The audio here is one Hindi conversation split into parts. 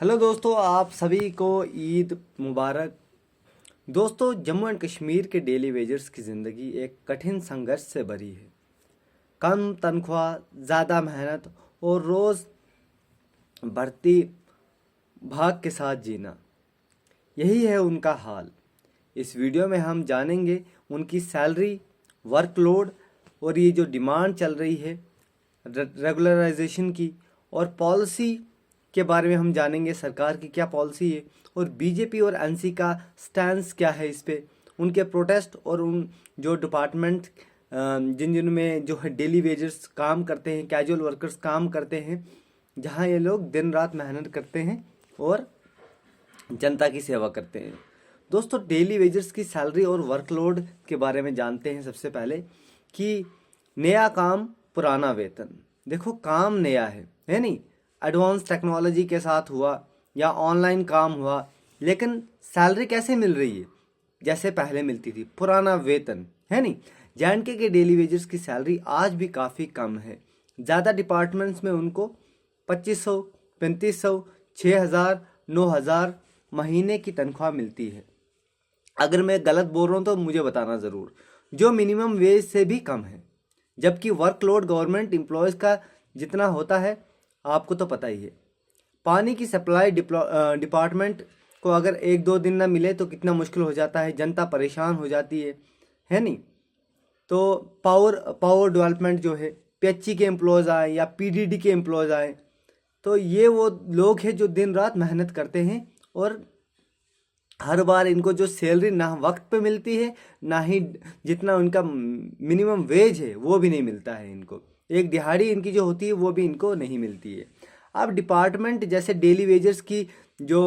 हेलो दोस्तों, आप सभी को ईद मुबारक। दोस्तों, जम्मू एंड कश्मीर के डेली वेजर्स की ज़िंदगी एक कठिन संघर्ष से भरी है। कम तनख्वाह, ज़्यादा मेहनत और रोज़ बढ़ती भाग के साथ जीना, यही है उनका हाल। इस वीडियो में हम जानेंगे उनकी सैलरी, वर्कलोड और ये जो डिमांड चल रही है रेगुलराइजेशन की, और पॉलिसी के बारे में हम जानेंगे सरकार की क्या पॉलिसी है, और बीजेपी और एनसी का स्टैंस क्या है इस पे, उनके प्रोटेस्ट और उन जो डिपार्टमेंट जिन जिन में जो है डेली वेजर्स काम करते हैं, कैजुअल वर्कर्स काम करते हैं, जहां ये लोग दिन रात मेहनत करते हैं और जनता की सेवा करते हैं। दोस्तों, डेली वेजर्स की सैलरी और वर्कलोड के बारे में जानते हैं। सबसे पहले कि नया काम पुराना वेतन। देखो, काम नया है नहीं, एडवांस टेक्नोलॉजी के साथ हुआ या ऑनलाइन काम हुआ, लेकिन सैलरी कैसे मिल रही है? जैसे पहले मिलती थी, पुराना वेतन, है नहीं। जेएंडके के डेली वेजर्स की सैलरी आज भी काफ़ी कम है। ज़्यादा डिपार्टमेंट्स में उनको 2500, 3500, 6000, 9000 महीने की तनख्वाह मिलती है। अगर मैं गलत बोल रहा हूँ तो मुझे बताना ज़रूर, जो मिनिमम वेज से भी कम है। जबकि वर्कलोड गवर्नमेंट एम्प्लॉयज़ का जितना होता है आपको तो पता ही है। पानी की सप्लाई डिपार्टमेंट को अगर एक दो दिन ना मिले तो कितना मुश्किल हो जाता है, जनता परेशान हो जाती है नहीं। तो पावर डेवलपमेंट जो है, पीएचई के एम्प्लॉयज़ आए या पीडीडी के एम्प्लॉयज़ आए, तो ये वो लोग हैं जो दिन रात मेहनत करते हैं और हर बार इनको जो सैलरी ना वक्त पे मिलती है, ना ही जितना उनका मिनिमम वेज है वो भी नहीं मिलता है इनको। एक दिहाड़ी इनकी जो होती है वो भी इनको नहीं मिलती है। अब डिपार्टमेंट जैसे डेली वेजर्स की जो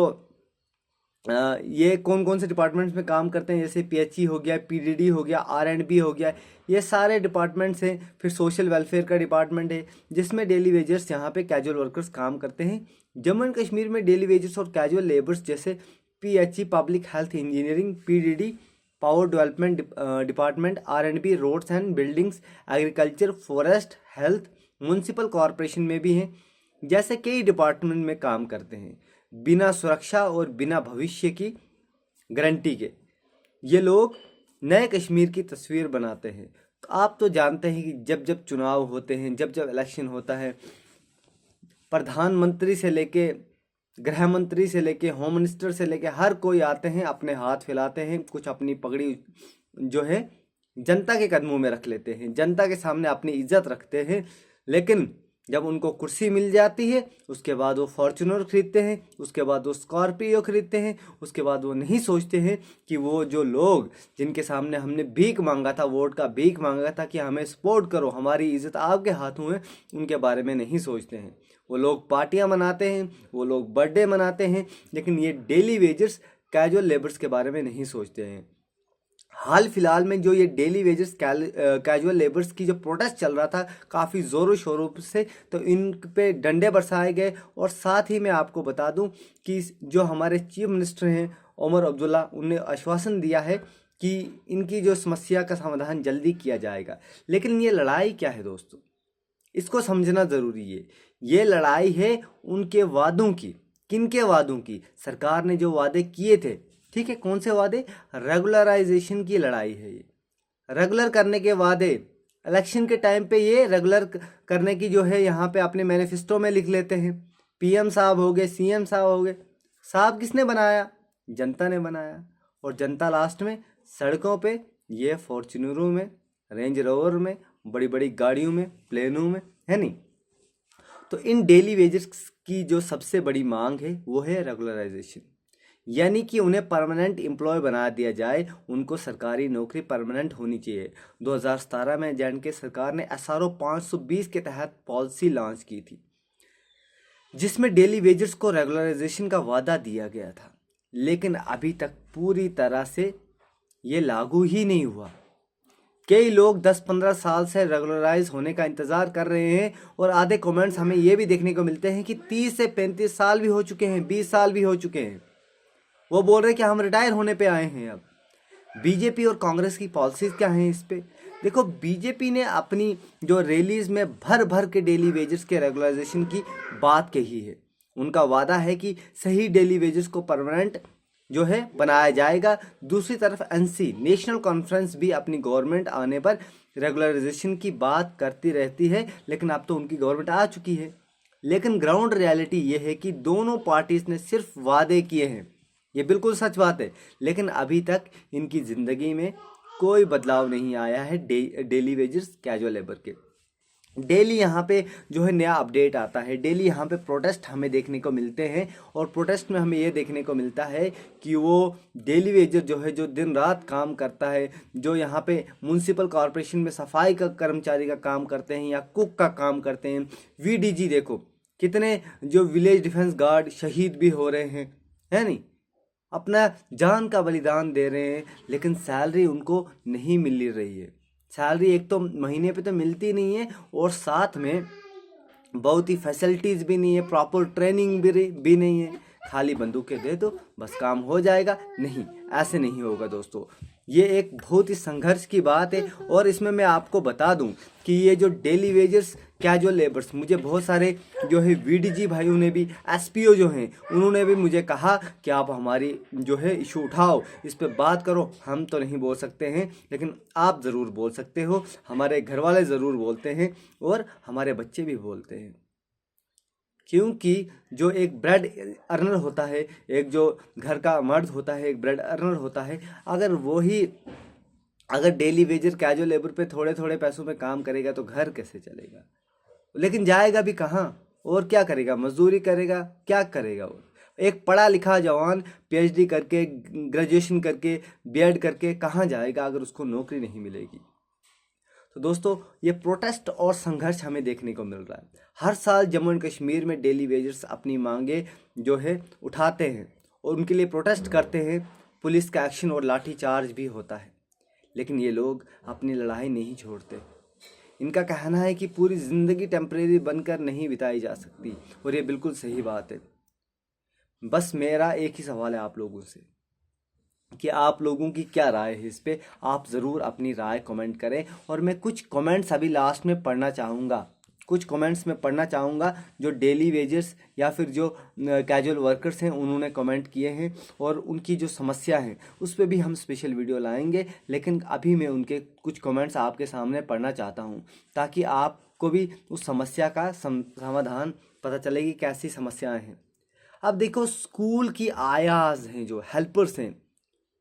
ये कौन कौन से डिपार्टमेंट्स में काम करते हैं, जैसे पीएचई हो गया, पीडीडी हो गया, आरएंडबी हो गया, ये सारे डिपार्टमेंट्स हैं। फिर सोशल वेलफेयर का डिपार्टमेंट है जिसमें डेली वेजर्स यहाँ पे कैजुअल वर्कर्स काम करते हैं। जम्मू एंड कश्मीर में डेली वेजर्स और कैजुअल लेबर्स जैसे PHE, public health engineering, PDD, power development department, R and B, roads and buildings, agriculture, forest, health, municipal corporation में भी हैं, जैसे कई डिपार्टमेंट में काम करते हैं। बिना सुरक्षा और बिना भविष्य की गारंटी के ये लोग नए कश्मीर की तस्वीर बनाते हैं। तो आप तो जानते हैं कि जब जब चुनाव होते हैं, जब जब इलेक्शन होता है, प्रधानमंत्री से लेके गृह मंत्री से लेके होम मिनिस्टर से लेके हर कोई आते हैं, अपने हाथ फैलाते हैं, कुछ अपनी पगड़ी जो है जनता के कदमों में रख लेते हैं, जनता के सामने अपनी इज्जत रखते हैं। लेकिन जब उनको कुर्सी मिल जाती है उसके बाद वो फॉर्च्यूनर खरीदते हैं, उसके बाद वो स्कॉर्पियो खरीदते हैं, उसके बाद वो नहीं सोचते हैं कि वो जो लोग जिनके सामने हमने भीख मांगा था, वोट का भीख मांगा था कि हमें सपोर्ट करो, हमारी इज्जत आपके हाथों है, उनके बारे में नहीं सोचते हैं। वो लोग पार्टियां मनाते हैं, वो लोग बर्थडे मनाते हैं, लेकिन ये डेली वेजर्स, कैजुअल लेबर्स के बारे में नहीं सोचते हैं। हाल फिलहाल में जो ये डेली वेजेस कैजुअल लेबर्स की जो प्रोटेस्ट चल रहा था काफ़ी ज़ोरों शोरों से, तो इन पे डंडे बरसाए गए। और साथ ही मैं आपको बता दूं कि जो हमारे चीफ मिनिस्टर हैं ओमर अब्दुल्ला, उन्हें आश्वासन दिया है कि इनकी जो समस्या का समाधान जल्दी किया जाएगा। लेकिन ये लड़ाई क्या है दोस्तों, इसको समझना ज़रूरी है। ये लड़ाई है उनके वादों की। किनके वादों की? सरकार ने जो वादे किए थे, ठीक है, कौन से वादे? रेगुलराइजेशन की लड़ाई है ये। रेगुलर करने के वादे इलेक्शन के टाइम पे ये रेगुलर करने की जो है यहाँ पे अपने मैनिफेस्टो में लिख लेते हैं। पीएम साहब हो गए, सीएम साहब हो गए, साहब किसने बनाया? जनता ने बनाया। और जनता लास्ट में सड़कों पे ये फॉर्च्यूनरों में, रेंज रोवर में, बड़ी बड़ी गाड़ियों में, प्लेनों में, है नहीं। तो इन डेली वेजेस की जो सबसे बड़ी मांग है वो है रेगुलराइजेशन, यानी कि उन्हें परमानेंट एम्प्लॉय बना दिया जाए, उनको सरकारी नौकरी परमानेंट होनी चाहिए। 2017 में जेएंडके सरकार ने एसआरओ 520 के तहत पॉलिसी लॉन्च की थी जिसमें डेली वेजर्स को रेगुलराइजेशन का वादा दिया गया था, लेकिन अभी तक पूरी तरह से ये लागू ही नहीं हुआ। कई लोग 10-15 साल से रेगुलराइज होने का इंतज़ार कर रहे हैं, और आधे कमेंट्स हमें ये भी देखने को मिलते हैं कि 30 से 35 साल भी हो चुके हैं, 20 साल भी हो चुके हैं। वो बोल रहे हैं कि हम रिटायर होने पे आए हैं। अब बीजेपी और कांग्रेस की पॉलिसीज क्या हैं इस पे? देखो, बीजेपी ने अपनी जो रैलीज में भर भर के डेली वेजेस के रेगुलराइजेशन की बात कही है, उनका वादा है कि सही डेली वेजेस को परमानेंट जो है बनाया जाएगा। दूसरी तरफ एनसी नेशनल कॉन्फ्रेंस भी अपनी गवर्नमेंट आने पर रेगुलराइजेशन की बात करती रहती है, लेकिन अब तो उनकी गवर्नमेंट आ चुकी है। लेकिन ग्राउंड रियलिटी ये है कि दोनों पार्टीज ने सिर्फ वादे किए हैं, ये बिल्कुल सच बात है, लेकिन अभी तक इनकी ज़िंदगी में कोई बदलाव नहीं आया है डेली वेजेस कैजुअल लेबर के। डेली यहाँ पे जो है नया अपडेट आता है, डेली यहाँ पे प्रोटेस्ट हमें देखने को मिलते हैं, और प्रोटेस्ट में हमें ये देखने को मिलता है कि वो डेली वेजर जो है, जो दिन रात काम करता है, जो यहाँ पे म्यूनसिपल कॉरपोरेशन में सफाई का कर्मचारी का काम करते हैं या कुक का काम करते हैं, वीडीजी देखो कितने जो विलेज डिफेंस गार्ड शहीद भी हो रहे हैं, है नहीं, अपना जान का बलिदान दे रहे हैं, लेकिन सैलरी उनको नहीं मिल रही है। सैलरी एक तो महीने पे तो मिलती नहीं है, और साथ में बहुत ही फैसिलिटीज़ भी नहीं है, प्रॉपर ट्रेनिंग भी नहीं है। खाली बंदूकें दे दो बस काम हो जाएगा, नहीं, ऐसे नहीं होगा दोस्तों। ये एक बहुत ही संघर्ष की बात है, और इसमें मैं आपको बता दूं कि ये जो डेली वेजेस कैजुअल लेबर्स, मुझे बहुत सारे जो है वीडीजी भाइयों ने भी, एसपीओ जो हैं उन्होंने भी मुझे कहा कि आप हमारी जो है इशू उठाओ, इस पर बात करो। हम तो नहीं बोल सकते हैं, लेकिन आप ज़रूर बोल सकते हो, हमारे घर वाले ज़रूर बोलते हैं, और हमारे बच्चे भी बोलते हैं। क्योंकि जो एक ब्रेड अर्नर होता है, एक जो घर का मर्द होता है, एक ब्रेड अर्नर होता है, अगर डेली वेजर कैजुअल लेबर पे थोड़े थोड़े पैसों में काम करेगा तो घर कैसे चलेगा? लेकिन जाएगा भी कहाँ, और क्या करेगा? मजदूरी करेगा, क्या करेगा? वो एक पढ़ा लिखा जवान पीएचडी करके, ग्रेजुएशन करके, बीएड करके कहाँ जाएगा अगर उसको नौकरी नहीं मिलेगी? तो दोस्तों, ये प्रोटेस्ट और संघर्ष हमें देखने को मिल रहा है। हर साल जम्मू एंड कश्मीर में डेली वेजर्स अपनी मांगे जो है उठाते हैं और उनके लिए प्रोटेस्ट करते हैं। पुलिस का एक्शन और लाठी चार्ज भी होता है, लेकिन ये लोग अपनी लड़ाई नहीं छोड़ते। इनका कहना है कि पूरी ज़िंदगी टेम्परेरी बनकर नहीं बिताई जा सकती, और ये बिल्कुल सही बात है। बस मेरा एक ही सवाल है आप लोगों से कि आप लोगों की क्या राय है इस पे। आप ज़रूर अपनी राय कमेंट करें, और मैं कुछ कमेंट्स अभी लास्ट में पढ़ना चाहूँगा। कुछ कमेंट्स में पढ़ना चाहूँगा जो डेली वेजर्स या फिर जो कैजुअल वर्कर्स हैं उन्होंने कमेंट किए हैं, और उनकी जो समस्या है उस पर भी हम स्पेशल वीडियो लाएंगे। लेकिन अभी मैं उनके कुछ कमेंट्स आपके सामने पढ़ना चाहता हूँ, ताकि आपको भी उस समस्या का समाधान पता चले कि कैसी समस्याएँ हैं। अब देखो, स्कूल की आयाज हैं, जो हेल्पर्स हैं,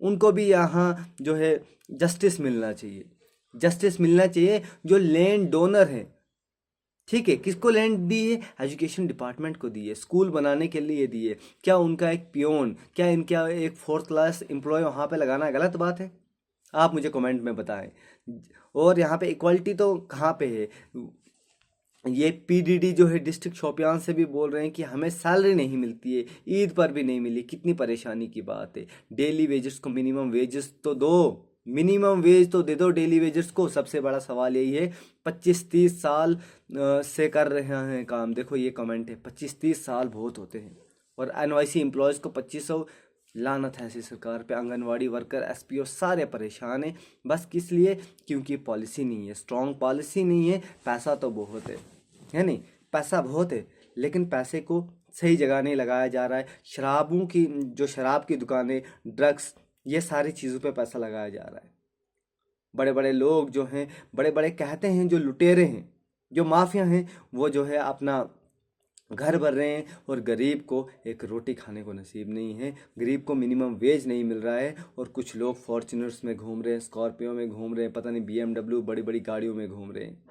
उनको भी यहाँ जो है जस्टिस मिलना चाहिए। जस्टिस मिलना चाहिए। जो लैंड डोनर हैं, ठीक है, किसको लैंड दी है? एजुकेशन डिपार्टमेंट को दी है, स्कूल बनाने के लिए दी है। क्या उनका एक पियोन, क्या इनका एक 4th क्लास एम्प्लॉय वहाँ पे लगाना गलत बात है? आप मुझे कमेंट में बताएं। और यहाँ पे इक्वालिटी तो कहाँ पे है? ये पीडीडी जो है डिस्ट्रिक्ट शोपियान से भी बोल रहे हैं कि हमें सैलरी नहीं मिलती है, ईद पर भी नहीं मिली। कितनी परेशानी की बात है। डेली वेजेस को मिनिमम वेजेस तो दो, मिनिमम वेज तो दे दो डेली वेजेस को। सबसे बड़ा सवाल यही है। 25-30 साल से कर रहे हैं काम। देखो ये कमेंट है, 25-30 साल बहुत होते हैं, और एनवाईसी एम्प्लॉयज़ को 2500। लानत है ऐसी सरकार पे। आंगनवाड़ी वर्कर, एसपीओ सारे परेशान हैं। बस किस लिए? क्योंकि पॉलिसी नहीं है, स्ट्रॉन्ग पॉलिसी नहीं है। पैसा तो बहुत है नहीं, पैसा बहुत है, लेकिन पैसे को सही जगह नहीं लगाया जा रहा है। शराबों की जो शराब की दुकानें, ड्रग्स, ये सारी चीज़ों पे पैसा लगाया जा रहा है। बड़े बड़े लोग जो हैं, बड़े बड़े कहते हैं, जो लुटेरे हैं, जो माफिया हैं, वो जो है अपना घर भर रहे हैं, और गरीब को एक रोटी खाने को नसीब नहीं है। गरीब को मिनिमम वेज नहीं मिल रहा है, और कुछ लोग फॉर्च्यूनर्स में घूम रहे हैं, स्कॉर्पियो में घूम रहे हैं, पता नहीं BMW बड़ी बड़ी गाड़ियों में घूम रहे हैं।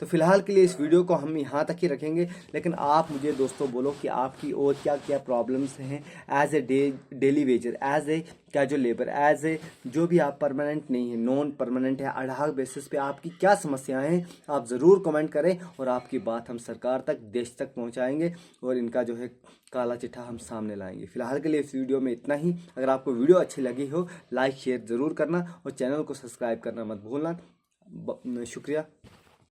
तो फिलहाल के लिए इस वीडियो को हम यहाँ तक ही रखेंगे। लेकिन आप मुझे दोस्तों बोलो कि आपकी और क्या क्या प्रॉब्लम्स हैं as a daily wager, as a casual labour, as a जो भी आप परमानेंट नहीं है, नॉन परमानेंट है, अड़ाग बेसिस पे आपकी क्या समस्याएं हैं, आप ज़रूर कमेंट करें, और आपकी बात हम सरकार तक, देश तक पहुँचाएँगे, और इनका जो है काला चिट्ठा हम सामने लाएंगे। फिलहाल के लिए इस वीडियो में इतना ही। अगर आपको वीडियो अच्छी लगी हो, लाइक शेयर ज़रूर करना, और चैनल को सब्सक्राइब करना मत भूलना। शुक्रिया।